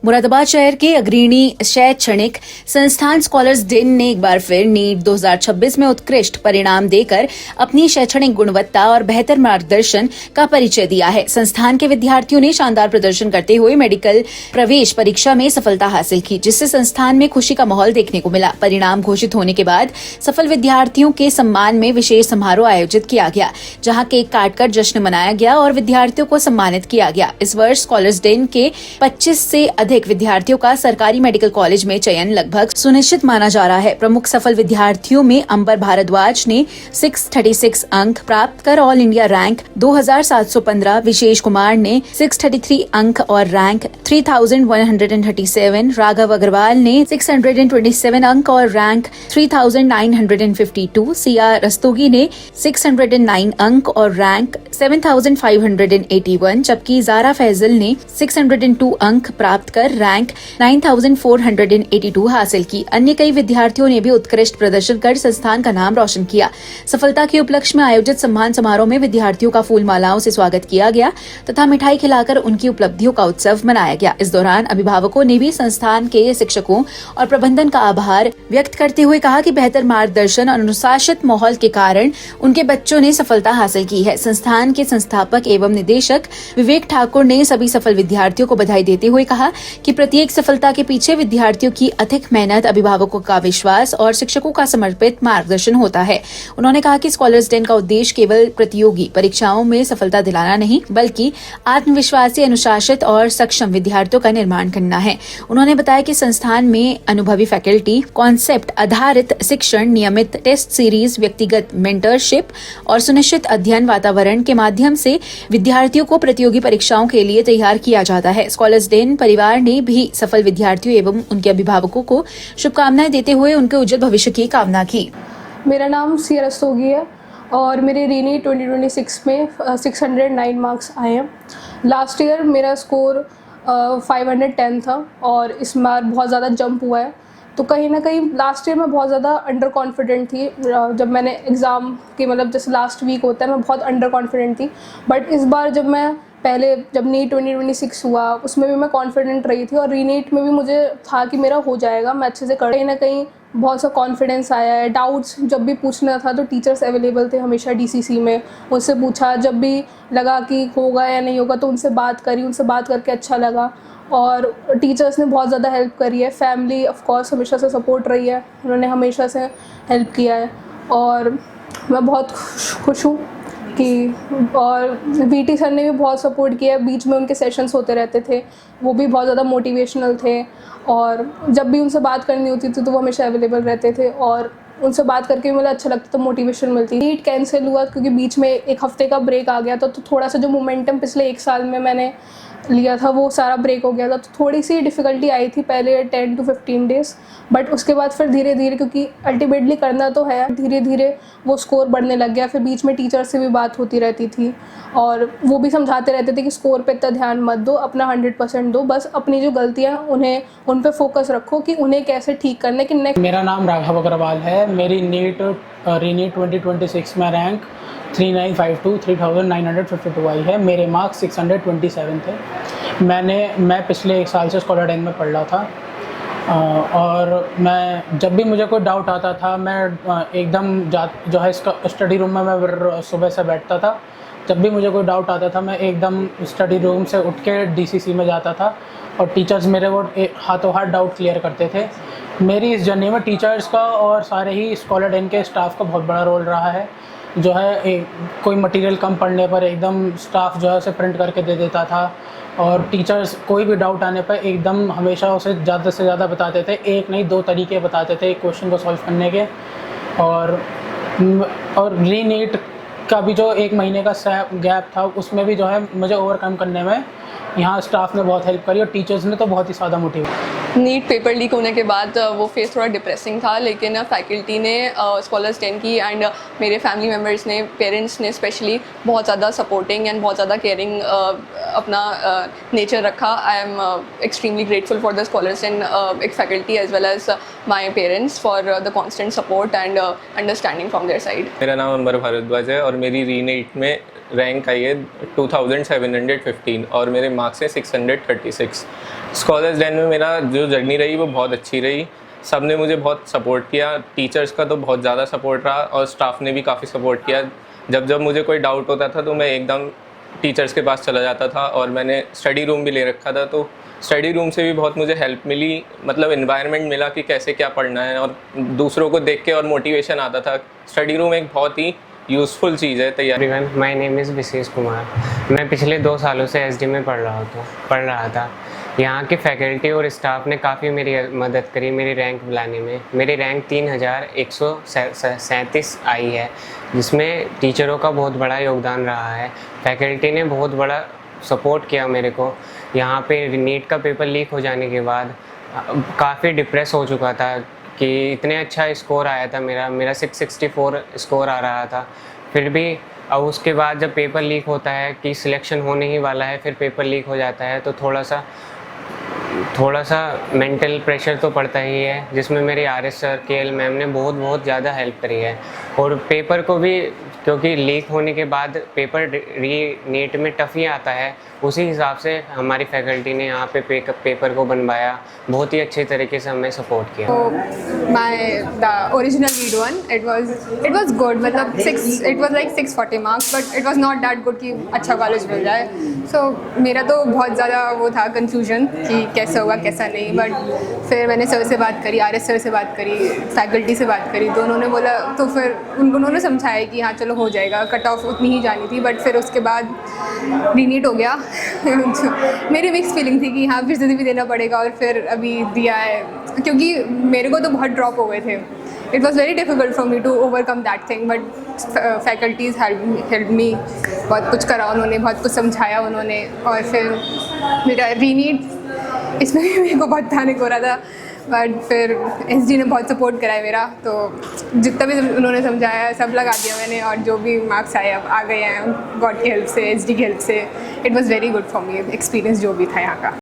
मुरादाबाद शहर के अग्रणी शैक्षणिक संस्थान स्कॉलर्स डेन ने एक बार फिर नीट 2026 में उत्कृष्ट परिणाम देकर अपनी शैक्षणिक गुणवत्ता और बेहतर मार्गदर्शन का परिचय दिया है। संस्थान के विद्यार्थियों ने शानदार प्रदर्शन करते हुए मेडिकल प्रवेश परीक्षा में सफलता हासिल की, जिससे संस्थान में खुशी का माहौल देखने को मिला। परिणाम घोषित होने के बाद सफल विद्यार्थियों के सम्मान में विशेष समारोह आयोजित किया गया, जहां केक काटकर जश्न मनाया गया और विद्यार्थियों को सम्मानित किया गया। इस वर्ष स्कॉलर्स डेन के 25 से अधिक विद्यार्थियों का सरकारी मेडिकल कॉलेज में चयन लगभग सुनिश्चित माना जा रहा है। प्रमुख सफल विद्यार्थियों में अंबर भारद्वाज ने 636 अंक प्राप्त कर ऑल इंडिया रैंक 2715, विशेष कुमार ने 633 अंक और रैंक 3137, राघव अग्रवाल ने 627 अंक और रैंक 3952, सिया रस्तोगी ने 609 अंक और रैंक 7581, जबकि जारा फैजल ने 602 अंक प्राप्त कर रैंक 9482 हासिल की। अन्य कई विद्यार्थियों ने भी उत्कृष्ट प्रदर्शन कर संस्थान का नाम रोशन किया। सफलता के उपलक्ष्य में आयोजित सम्मान समारोह में विद्यार्थियों का फूल मालाओं से स्वागत किया गया तथा मिठाई खिलाकर उनकी उपलब्धियों का उत्सव मनाया गया। इस दौरान अभिभावकों ने भी संस्थान के शिक्षकों और प्रबंधन का आभार व्यक्त करते हुए कहा कि बेहतर मार्गदर्शन और अनुशासित माहौल के कारण उनके बच्चों ने सफलता हासिल की है। संस्थान के संस्थापक एवं निदेशक विवेक ठाकुर ने सभी सफल विद्यार्थियों को बधाई देते हुए कहा कि प्रत्येक सफलता के पीछे विद्यार्थियों की अथक मेहनत, अभिभावकों का विश्वास और शिक्षकों का समर्पित मार्गदर्शन होता है। उन्होंने कहा कि स्कॉलर्स डेन का उद्देश्य केवल प्रतियोगी परीक्षाओं में सफलता दिलाना नहीं, बल्कि आत्मविश्वासी, अनुशासित और सक्षम विद्यार्थियों का निर्माण करना है। उन्होंने बताया कि संस्थान में अनुभवी फैकल्टी, कॉन्सेप्ट आधारित शिक्षण, नियमित टेस्ट सीरीज, व्यक्तिगत मेंटरशिप और सुनिश्चित अध्ययन वातावरण के माध्यम से विद्यार्थियों को प्रतियोगी परीक्षाओं के लिए तैयार किया जाता है। स्कॉलर्स डेन परिवार ने भी सफल विद्यार्थियों एवं उनके अभिभावकों को शुभकामनाएं देते हुए उनके उज्जवल भविष्य की कामना की। मेरा नाम सिया रस्तोगी है और मेरे रीनीट 2026 में 609 मार्क्स आए हैं। लास्ट ईयर मेरा स्कोर 510 था और इस बार बहुत ज़्यादा जंप हुआ है। तो कहीं ना कहीं लास्ट ईयर मैं बहुत ज़्यादा अंडर कॉन्फिडेंट थी। जब मैंने एग्ज़ाम के जैसे लास्ट वीक होता है, मैं बहुत अंडर कॉन्फिडेंट थी। बट इस बार जब नीट 2026 हुआ, उसमें भी मैं कॉन्फिडेंट रही थी और रीनीट में भी मुझे था कि मेरा हो जाएगा, मैं अच्छे से कहीं ना कहीं बहुत सा कॉन्फिडेंस आया है। डाउट्स जब भी पूछना था तो टीचर्स अवेलेबल थे हमेशा डीसीसी में, उनसे पूछा। जब भी लगा कि होगा या नहीं होगा तो उनसे बात करी, उनसे बात करके अच्छा लगा और टीचर्स ने बहुत ज़्यादा हेल्प करी है। फैमिली ऑफ कोर्स हमेशा से सपोर्ट रही है, उन्होंने हमेशा से हेल्प किया है और मैं बहुत खुश हूँ कि और वीटी सर ने भी बहुत सपोर्ट किया है। बीच में उनके सेशंस होते रहते थे, वो भी बहुत ज़्यादा मोटिवेशनल थे और जब भी उनसे बात करनी होती थी तो वो हमेशा अवेलेबल रहते थे और उनसे बात करके मुझे अच्छा लगता था, मोटिवेशन मिलती। नीट कैंसिल हुआ क्योंकि बीच में एक हफ्ते का ब्रेक आ गया था, तो थोड़ा सा जो मोमेंटम पिछले एक साल में मैंने लिया था वो सारा ब्रेक हो गया था। तो थोड़ी सी डिफ़िकल्टी आई थी पहले 10 to 15 डेज़, बट उसके बाद फिर धीरे धीरे, क्योंकि अल्टीमेटली करना तो है, धीरे धीरे वो स्कोर बढ़ने लग गया। फिर बीच में टीचर से भी बात होती रहती थी और वो भी समझाते रहते थे कि स्कोर पे इतना ध्यान मत दो, अपना 100% दो, बस अपनी जो गलतियाँ उन पे फोकस रखो कि उन्हें कैसे ठीक करने की नेक्स्ट। मेरा नाम राघव अग्रवाल है। मेरी नीट 2026 में रैंक 3952 आई है। मेरे मार्क्स 627 थे। मैं पिछले एक साल से स्कॉलर डेन में पढ़ रहा था और मैं जब भी मुझे कोई डाउट आता था, मैं एकदम जो है स्टडी रूम में मैं सुबह से बैठता था। जब भी मुझे कोई डाउट आता था मैं एकदम स्टडी रूम से उठ के डीसीसी में जाता था और टीचर्स मेरे वो हाथों हाथ डाउट क्लियर करते थे। मेरी इस जर्नी में टीचर्स का और सारे ही स्कॉलर डेन के स्टाफ का बहुत बड़ा रोल रहा है। जो है कोई मटेरियल कम पढ़ने पर एकदम स्टाफ जो है उसे प्रिंट करके दे देता था और टीचर्स कोई भी डाउट आने पर एकदम हमेशा उसे ज़्यादा से ज़्यादा बताते थे। एक नहीं 2 तरीके बताते थे एक क्वेश्चन को सॉल्व करने के। और रीनीट का भी जो 1 महीने का गैप था, उसमें भी जो है मुझे ओवरकम करने में यहाँ स्टाफ ने बहुत हेल्प करी और टीचर्स ने तो बहुत ही ज़्यादा मोटिवेट। नीट पेपर लीक होने के बाद वो फेस थोड़ा डिप्रेसिंग था, लेकिन फैकल्टी ने, स्कॉलर्स डेन की एंड मेरे फैमिली मेम्बर्स ने, पेरेंट्स ने स्पेशली बहुत ज़्यादा सपोर्टिंग एंड बहुत ज़्यादा केयरिंग अपना नेचर रखा। I am extremely grateful for the scholars and एक faculty as well as my parents for the constant support and understanding from their side. मेरा नाम अंबर भारद्वाज है और मेरी री-नीट में रैंक आई है 2715 और मेरे मार्क्स हैं 636। स्कॉलर्स डे में मेरा जो जर्नी रही वो बहुत अच्छी रही। सब ने मुझे बहुत सपोर्ट किया, टीचर्स का तो बहुत ज़्यादा सपोर्ट रहा और स्टाफ ने भी काफ़ी सपोर्ट किया। जब जब मुझे कोई डाउट होता था तो मैं एकदम टीचर्स के पास चला जाता था और मैंने स्टडी रूम भी ले रखा था, तो स्टडी रूम से भी बहुत मुझे हेल्प मिली, मतलब इन्वायरमेंट मिला कि कैसे क्या पढ़ना है और दूसरों को देख के और मोटिवेशन आता था। स्टडी रूम एक बहुत ही यूज़फुल चीज़ है तैयारी। एवरीवन, माय नेम इज़ विशेष कुमार। मैं पिछले 2 सालों से एसडी में पढ़ रहा था। यहाँ के फैकल्टी और स्टाफ ने काफ़ी मेरी मदद करी मेरी रैंक लाने में। मेरी रैंक 3137 आई है, जिसमें टीचरों का बहुत बड़ा योगदान रहा है। फैकल्टी ने बहुत बड़ा सपोर्ट किया मेरे को। यहाँ पे नीट का पेपर लीक हो जाने के बाद काफ़ी डिप्रेस हो चुका था कि इतने अच्छा स्कोर आया था, मेरा 664 स्कोर आ रहा था। फिर भी अब उसके बाद जब पेपर लीक होता है कि सिलेक्शन होने ही वाला है, फिर पेपर लीक हो जाता है तो थोड़ा सा मेंटल प्रेशर तो पड़ता ही है, जिसमें मेरी आरएस सर केएल मैम ने बहुत ज़्यादा हेल्प करी है। और पेपर को भी, क्योंकि लीक होने के बाद पेपर नीट में टफ ही आता है, उसी हिसाब से हमारी फैकल्टी ने यहाँ पे पेपर को बनवाया, बहुत ही अच्छे तरीके से हमें सपोर्ट किया। The original read one, it was good, मतलब it was like 640 marks, but it was not that good कि अच्छा कॉलेज मिल जाए। So मेरा तो बहुत ज़्यादा वो था कंफ्यूजन कि कैसा होगा कैसा नहीं, बट फिर मैंने सर से बात करी, आरएस सर से बात करी, फैकल्टी से बात करी, दोनों ने बोला, तो फिर उन्होंने समझाया कि हाँ चलो हो जाएगा, कट ऑफ उतनी ही जानी थी। बट फिर उसके बाद रीनीट हो गया। मेरी मिक्स फीलिंग थी कि हाँ फिर से भी देना पड़ेगा, और फिर अभी दिया है, क्योंकि मेरे को तो बहुत ड्रॉप हो गए थे। It was very difficult for me to overcome that thing, but faculties help me, बहुत कुछ करा उन्होंने, बहुत कुछ समझाया उन्होंने। और फिर मेरा रीनीट, इसमें भी मेरे को बहुत पैनिक हो रहा था, बट फिर एसडी ने बहुत सपोर्ट कराया मेरा, तो जितना भी उन्होंने समझाया सब लगा दिया मैंने, और जो भी मार्क्स आए अब आ गए हैं गॉड की हेल्प से, एसडी की हेल्प से। It was very good for me, experience जो भी था यहाँ का।